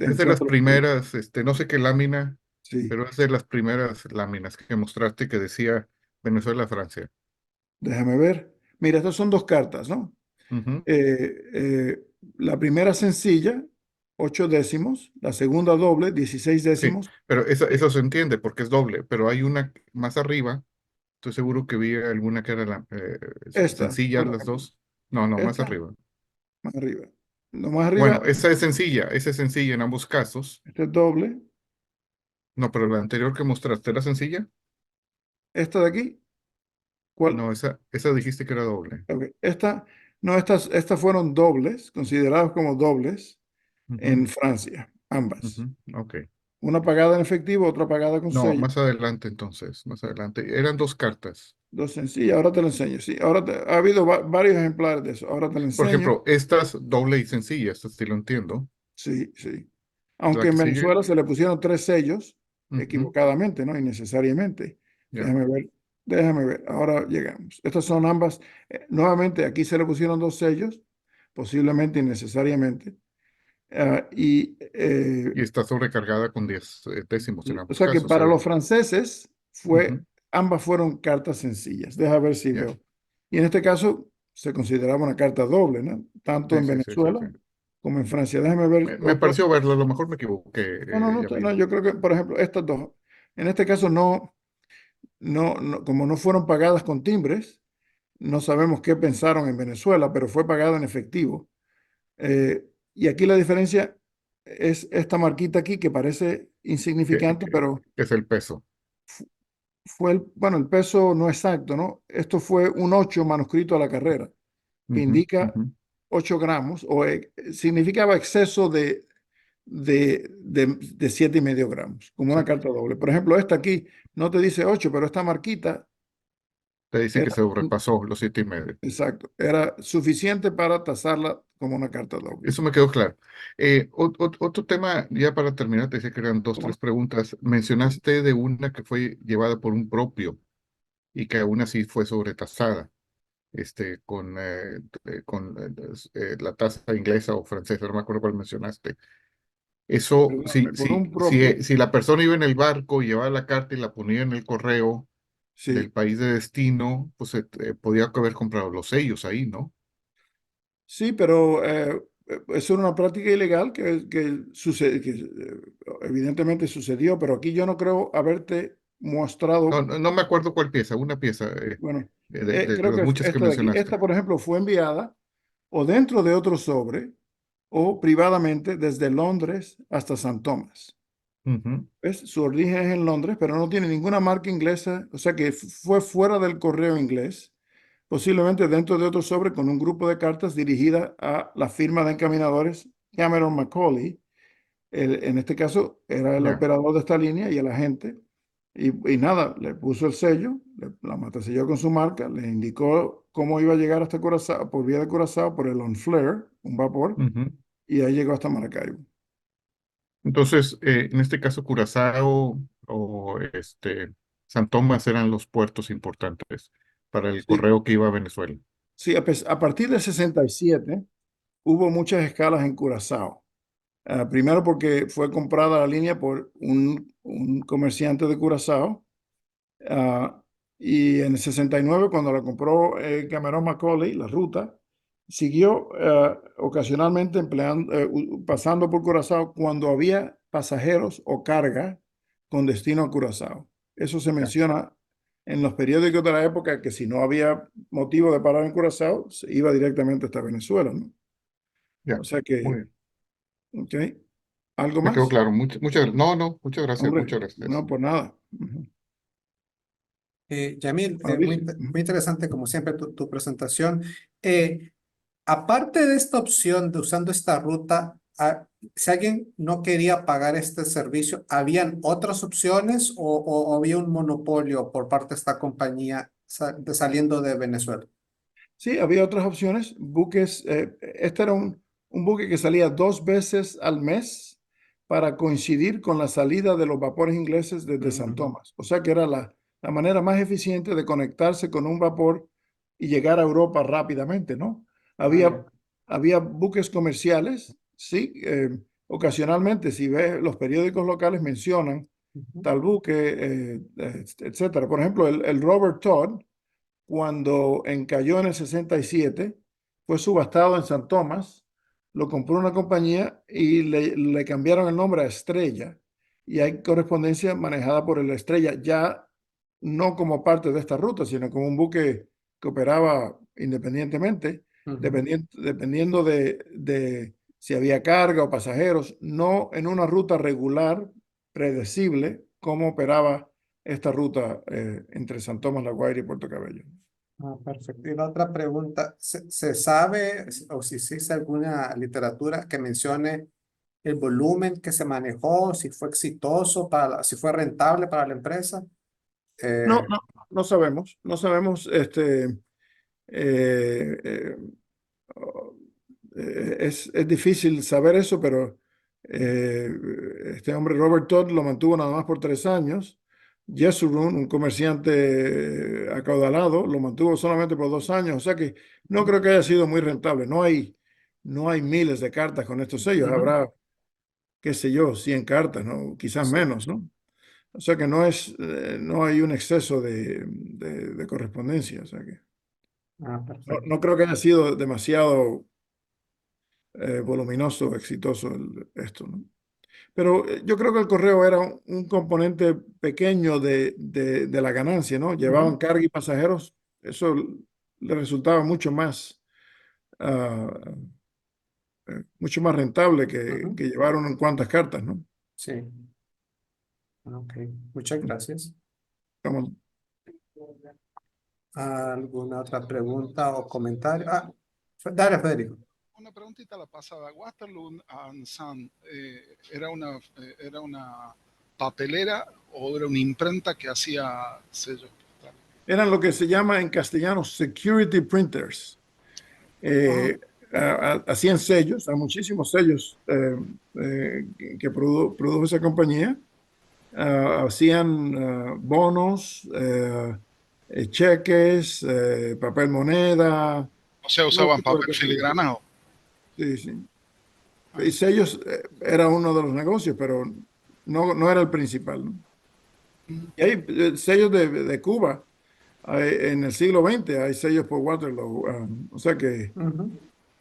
Speaker 3: Es de las
Speaker 1: encuentro.
Speaker 3: primeras, no sé qué lámina,
Speaker 1: Sí,
Speaker 3: pero es de las primeras láminas que mostraste que decía Venezuela-Francia.
Speaker 1: déjame ver. Mira, estas son dos cartas, ¿no?
Speaker 3: Ujú.
Speaker 1: La primera sencilla, 8 décimos, la segunda doble, 16
Speaker 3: Sí,
Speaker 1: décimos.
Speaker 3: pero
Speaker 1: Eh,
Speaker 3: eso se entiende porque es doble, pero hay una más arriba, estoy seguro que vi alguna que era
Speaker 1: esta,
Speaker 3: sencilla,
Speaker 1: por
Speaker 3: las
Speaker 1: ejemplo,
Speaker 3: dos. No, no, más
Speaker 1: esta,
Speaker 3: arriba.
Speaker 1: más arriba. Lo más
Speaker 3: Bueno,
Speaker 1: arriba,
Speaker 3: esa es sencilla en ambos casos.
Speaker 1: este es doble.
Speaker 3: No, pero la anterior que mostraste era sencilla.
Speaker 1: Esta de aquí, ¿cuál?
Speaker 3: No, esa dijiste que era doble.
Speaker 1: Ok, no, estas fueron dobles, consideradas como dobles
Speaker 3: Ujú,
Speaker 1: en Francia, ambas.
Speaker 3: ujú, ok.
Speaker 1: Una pagada en efectivo, otra pagada con
Speaker 3: No,
Speaker 1: sello.
Speaker 3: más adelante entonces, más adelante. Eran dos cartas.
Speaker 1: Dos sencillas, ahora te lo enseño. Sí, ha habido varios ejemplares de eso. Ahora te lo
Speaker 3: Por
Speaker 1: enseño.
Speaker 3: ejemplo, estas doble y sencilla, estas sí lo entiendo.
Speaker 1: Sí, sí.
Speaker 3: La
Speaker 1: Aunque en
Speaker 3: que sigue,
Speaker 1: Venezuela se le pusieron tres sellos,
Speaker 3: ujú,
Speaker 1: equivocadamente, ¿no? Innecesariamente.
Speaker 3: ya.
Speaker 1: Déjame ver, déjame ver. Ahora llegamos. Estas son ambas. Nuevamente, aquí se le pusieron dos sellos, posiblemente innecesariamente.
Speaker 3: Y está sobrecargada con 10 décimos en
Speaker 1: O
Speaker 3: ambos
Speaker 1: sea que
Speaker 3: casos.
Speaker 1: para los franceses
Speaker 3: Ujú,
Speaker 1: ambas fueron cartas sencillas. Deja ver si
Speaker 3: ya.
Speaker 1: veo. Y en este caso se consideraba una carta doble, ¿no? Tanto
Speaker 3: Sí,
Speaker 1: en
Speaker 3: sí, sí, sí,
Speaker 1: Venezuela
Speaker 3: sí.
Speaker 1: como en Francia. Déjame ver
Speaker 3: Me
Speaker 1: otro.
Speaker 3: pareció verlo, a lo mejor me equivoqué,
Speaker 1: No,
Speaker 3: Yamil.
Speaker 1: yo creo que, por ejemplo, estas dos, en este caso como no fueron pagadas con timbres, no sabemos qué pensaron en Venezuela, pero fue pagado en efectivo. Y aquí la diferencia es esta marquita aquí que parece
Speaker 3: Que,
Speaker 1: insignificante,
Speaker 3: que-
Speaker 1: pero
Speaker 3: que es el peso.
Speaker 1: fue bueno, el peso no exacto, ¿no? Esto fue un 8 manuscrito a la carrera, que
Speaker 3: Ujú,
Speaker 1: indica
Speaker 3: ujú.
Speaker 1: 8 gramos, o significaba exceso de 7,5 gramos, como
Speaker 3: Sí.
Speaker 1: una carta doble. Por ejemplo, esta aquí no te dice 8, pero esta marquita
Speaker 3: Te dice que
Speaker 1: era,
Speaker 3: se sobrepasó los 7,5.
Speaker 1: exacto, era suficiente para tasarla como una carta doble.
Speaker 3: Eso me quedó claro. Otro tema, ya para terminar, te decía que eran dos,
Speaker 1: ¿Cómo
Speaker 3: tres
Speaker 1: no?
Speaker 3: preguntas. Mencionaste de una que fue llevada por un propio y que aún así fue sobretasada, con la tasa inglesa o francesa, no me acuerdo cuál mencionaste. Eso,
Speaker 1: Perdóname, por un propio,
Speaker 3: si la persona iba en el barco, llevaba la carta y la ponía en el correo del
Speaker 1: sí.
Speaker 3: país de destino, pues podía haber comprado los sellos ahí, ¿no?
Speaker 1: Sí, pero eso era una práctica ilegal evidentemente sucedió, pero aquí yo no creo haberte
Speaker 3: No,
Speaker 1: mostrado,
Speaker 3: no, no me acuerdo cuál pieza, una pieza
Speaker 1: bueno,
Speaker 3: de
Speaker 1: creo
Speaker 3: las
Speaker 1: que es
Speaker 3: muchas que
Speaker 1: esta de aquí.
Speaker 3: mencionaste.
Speaker 1: Esta, por ejemplo, fue enviada o dentro de otro sobre o privadamente desde Londres hasta San Tomás.
Speaker 3: Ujú,
Speaker 1: ¿Ves? Su origen es en Londres, pero no tiene ninguna marca inglesa, o sea que fue fuera del correo inglés, posiblemente dentro de otro sobre con un grupo de cartas dirigida a la firma de encaminadores Cameron Macaulay. En este caso era el
Speaker 3: ya.
Speaker 1: operador de esta línea y el agente. Y nada, le puso el sello, la mataselló con su marca, le indicó cómo iba a llegar hasta Curazao, por vía de Curazao, por el On Flare, un vapor,
Speaker 3: Ujú.
Speaker 1: y ahí llegó hasta Maracaibo.
Speaker 3: Entonces, en este caso, Curazao o San Tomás eran los puertos importantes para el
Speaker 1: Sí,
Speaker 3: correo que iba a Venezuela.
Speaker 1: sí, a partir del 67 hubo muchas escalas en Curazao. Primero porque fue comprada la línea por un comerciante de Curazao. ah, y en el 69, cuando la compró Cameron Macaulay, la ruta, siguió ocasionalmente pasando por Curazao cuando había pasajeros o carga con destino a Curazao. Eso se
Speaker 3: Ya,
Speaker 1: menciona en los periódicos de la época, que si no había motivo de parar en Curazao, se iba directamente hasta Venezuela, ¿no?
Speaker 3: ya.
Speaker 1: O sea
Speaker 3: Muy
Speaker 1: que,
Speaker 3: bien.
Speaker 1: ¿ok? ¿Algo
Speaker 3: Me quedó
Speaker 1: más?
Speaker 3: claro. No, no, muchas gracias,
Speaker 1: Hombre,
Speaker 3: muchas gracias.
Speaker 1: no, por nada. Ujú.
Speaker 2: Yamil,
Speaker 1: Bueno, dice.
Speaker 2: muy interesante como siempre tu presentación. Eh, Aparte de esta opción de usando esta ruta, si alguien no quería pagar este servicio, ¿habían otras opciones o había un monopolio por parte de esta compañía saliendo de Venezuela?
Speaker 1: Sí, había otras opciones. Buques, este era un buque que salía 2 veces al mes para coincidir con la salida de los vapores ingleses desde San
Speaker 2: Ujú.
Speaker 1: Tomás. O sea que era la manera más eficiente de conectarse con un vapor y llegar a Europa rápidamente, ¿no?
Speaker 2: Ah,
Speaker 1: Había,
Speaker 2: ya.
Speaker 1: había buques comerciales, sí. Ocasionalmente, si ves los periódicos locales, mencionan
Speaker 2: Ujú.
Speaker 1: tal buque, etcétera. Por ejemplo, el Robert Todd, cuando encalló en el 67, fue subastado en San Tomás, lo compró una compañía y le cambiaron el nombre a Estrella. Y hay correspondencia manejada por el Estrella, ya no como parte de esta ruta, sino como un buque que operaba independientemente,
Speaker 2: Ujú.
Speaker 1: dependiendo de si había carga o pasajeros, no en una ruta regular, predecible, como operaba esta ruta entre San Tomás, La Guaira y Puerto Cabello.
Speaker 2: Ah, perfecto. Y la otra pregunta, ¿se sabe o si existe alguna literatura que mencione el volumen que se manejó, si fue exitoso, si fue rentable para la empresa?
Speaker 1: No,
Speaker 2: Eh,
Speaker 1: no, no sabemos, no sabemos, eh, eh, oh, es difícil saber eso, pero eh, este hombre Robert Todd lo mantuvo nada más por 3 años. Yesurun, un comerciante acaudalado, lo mantuvo solamente por 2 años, o sea que no creo que haya sido muy rentable. No hay no hay miles de cartas con estos sellos,
Speaker 2: Ujú.
Speaker 1: habrá, qué sé yo, 100 cartas, ¿no? Quizás
Speaker 2: Sí.
Speaker 1: menos, ¿no? O sea que no es, no hay un exceso de correspondencia, o sea que
Speaker 2: Ah, perfecto.
Speaker 1: no creo que haya sido demasiado voluminoso o exitoso esto, ¿no? Pero yo creo que el correo era un componente pequeño de la ganancia, ¿no? Llevaban
Speaker 2: Ujú,
Speaker 1: carga y pasajeros, eso le resultaba ah, mucho más rentable
Speaker 2: ujú.
Speaker 1: que llevar unas cuantas cartas, ¿no?
Speaker 2: Sí, ok. Muchas gracias.
Speaker 1: Como-
Speaker 2: ¿Alguna otra pregunta o comentario? Dale, Federico.
Speaker 4: Una preguntita la pasada. Waterloo and Son, era una papelera o era una imprenta que hacía sellos postales?
Speaker 1: Eran lo que se llama en castellano security printers.
Speaker 2: Ah,
Speaker 1: Eh, Hacían sellos, hay muchísimos sellos que produjo esa compañía. Hacían bonos, cheques, papel moneda,
Speaker 4: O sea,
Speaker 1: todo
Speaker 4: usaban
Speaker 1: tipo de
Speaker 4: papel
Speaker 1: cosas.
Speaker 4: filigranado.
Speaker 1: Sí, sí.
Speaker 4: Ah,
Speaker 1: Y sellos era uno de los negocios, pero no era el principal, ¿no? Y hay sellos de Cuba. En el siglo XX hay sellos por Waterloo. O sea
Speaker 2: ujú.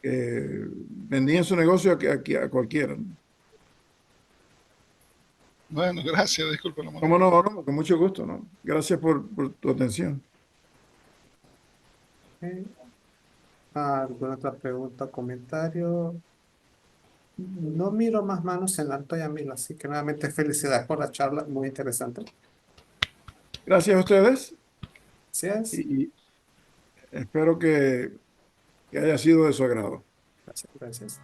Speaker 1: que vendían su negocio a cualquiera, ¿no?
Speaker 4: bueno, gracias, disculpe la
Speaker 1: ¿Cómo
Speaker 4: molestia.
Speaker 1: no? No, con mucho gusto, ¿no? Gracias por tu atención.
Speaker 2: Ok. ¿Alguna otra pregunta o comentario? No miro más manos en alto, Yamil, así que nuevamente felicidades por la charla, muy interesante.
Speaker 1: Gracias a ustedes
Speaker 2: Gracias.
Speaker 1: y espero que haya sido de su agrado.
Speaker 2: Gracias, gracias.